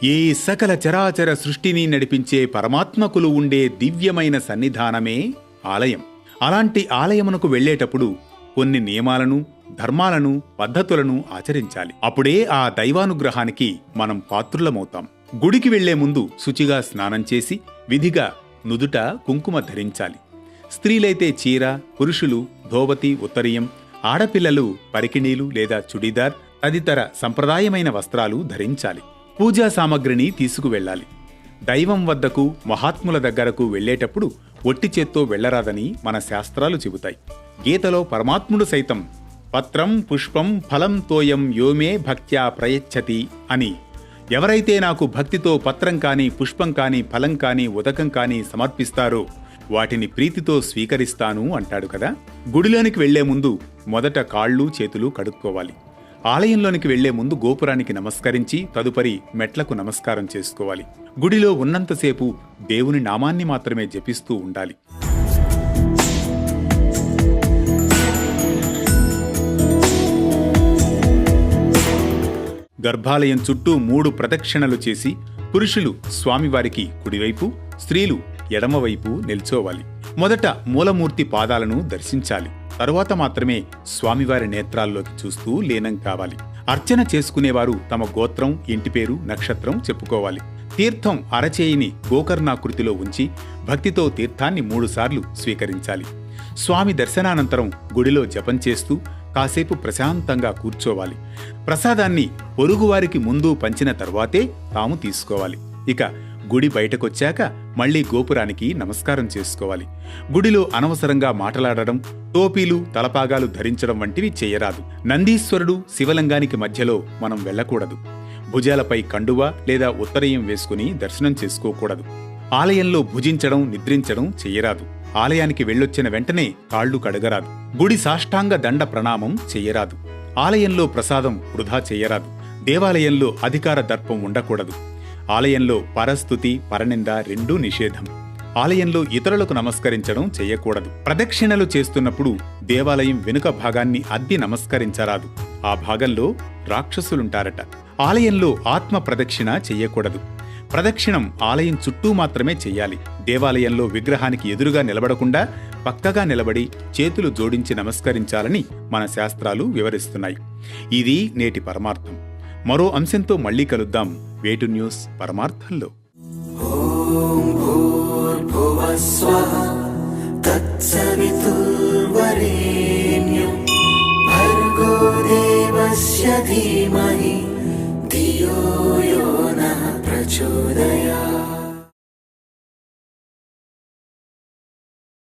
ఈ సకల చరాచర సృష్టిని నడిపించే పరమాత్మకులు ఉండే దివ్యమైన సన్నిధానమే ఆలయం. అలాంటి ఆలయమునకు వెళ్లేటప్పుడు కొన్ని నియమాలను, ధర్మాలను, పద్ధతులను ఆచరించాలి. అప్పుడే ఆ దైవానుగ్రహానికి మనం పాత్రులమవుతాం. గుడికి వెళ్లే ముందు శుచిగా స్నానం చేసి విధిగా నుదుట కుంకుమ ధరించాలి. స్త్రీలైతే చీర, పురుషులు ధోవతి, ఉత్తరీయం, ఆడపిల్లలు పరికిణీలు లేదా చుడీదార్ తదితర సంప్రదాయమైన వస్త్రాలు ధరించాలి. పూజా సామగ్రిని తీసుకువెళ్ళాలి. దైవం వద్దకు, మహాత్ముల దగ్గరకు వెళ్లేటప్పుడు ఒట్టి చేత్తో వెళ్లరాదని మన శాస్త్రాలు చెబుతాయి. గీతలో పరమాత్ముడు సైతం పత్రం పుష్పం ఫలం తోయం యోమే భక్త్యా ప్రయచ్చతి అని, ఎవరైతే నాకు భక్తితో పత్రం కాని, పుష్పం కాని, ఫలం కాని, ఉదకం కాని సమర్పిస్తారో వాటిని ప్రీతితో స్వీకరిస్తాను అంటాడు కదా. గుడిలోనికి వెళ్లే ముందు మొదట కాళ్ళు చేతులు కడుక్కోవాలి. ఆలయంలోనికి వెళ్లే ముందు గోపురానికి నమస్కరించి తదుపరి మెట్లకు నమస్కారం చేసుకోవాలి. గుడిలో ఉన్నంతసేపు దేవుని నామాన్ని మాత్రమే జపిస్తూ ఉండాలి. గర్భాలయం చుట్టూ 3 ప్రదక్షిణలు చేసి పురుషులు స్వామివారికి కుడివైపు, స్త్రీలు ఎడమవైపు నిల్చోవాలి. మొదట మూలమూర్తి పాదాలను దర్శించాలి. తరువాత మాత్రమే స్వామివారి నేత్రాల్లోకి చూస్తూ లీనం కావాలి. అర్చన చేసుకునేవారు తమ గోత్రం, ఇంటి పేరు, నక్షత్రం చెప్పుకోవాలి. తీర్థం అరచేయిని గోకర్ణాకృతిలో ఉంచి భక్తితో తీర్థాన్ని 3 సార్లు స్వీకరించాలి. స్వామి దర్శనానంతరం గుడిలో జపం చేస్తూ కాసేపు ప్రశాంతంగా కూర్చోవాలి. ప్రసాదాన్ని పొరుగువారికి ముందు పంచిన తర్వాతే తాము తీసుకోవాలి. ఇక గుడి బయటకొచ్చాక మళ్లీ గోపురానికి నమస్కారం చేసుకోవాలి. గుడిలో అనవసరంగా మాటలాడడం, టోపీలు, తలపాగాలు ధరించడం వంటివి చేయరాదు. నందీశ్వరుడు, శివలింగానికి మధ్యలో మనం వెళ్లకూడదు. భుజాలపై కండువా లేదా ఉత్తరీయం వేసుకుని దర్శనం చేసుకోకూడదు. ఆలయంలో భుజించడం, నిద్రించడం చెయ్యరాదు. ఆలయానికి వెళ్ళొచ్చిన వెంటనే కాళ్లు కడగరాదు. గుడి సాష్టాంగ దండ ప్రణామం చెయ్యరాదు. ఆలయంలో ప్రసాదం వృధా చెయ్యరాదు. దేవాలయంలో అధికార దర్పం ఉండకూడదు. ఆలయంలో పరస్తుతి, పరనింద రెండూ నిషేధం. ఆలయంలో ఇతరులకు నమస్కరించడం చెయ్యకూడదు. ప్రదక్షిణలు చేస్తున్నప్పుడు దేవాలయం వెనుక భాగాన్ని అద్ది నమస్కరించరాదు. ఆ భాగంలో రాక్షసులుంటారట. ఆలయంలో ఆత్మ ప్రదక్షిణ చెయ్యకూడదు. ప్రదక్షిణం ఆలయం చుట్టూ మాత్రమే చెయ్యాలి. దేవాలయంలో విగ్రహానికి ఎదురుగా నిలబడకుండా పక్కగా నిలబడి చేతులు జోడించి నమస్కరించాలని మన శాస్త్రాలు వివరిస్తున్నాయి. ఇది నేటి పరమార్థం. మరో అంశంతో మళ్లీ కలుద్దాం. వేటు న్యూస్ పరమార్థంలో. ఓం భూర్భువః స్వః తత్సవితుర్వరేణ్యం భర్గో దేవస్య ధీమహి ధియో యో నః ప్రచోదయాత్.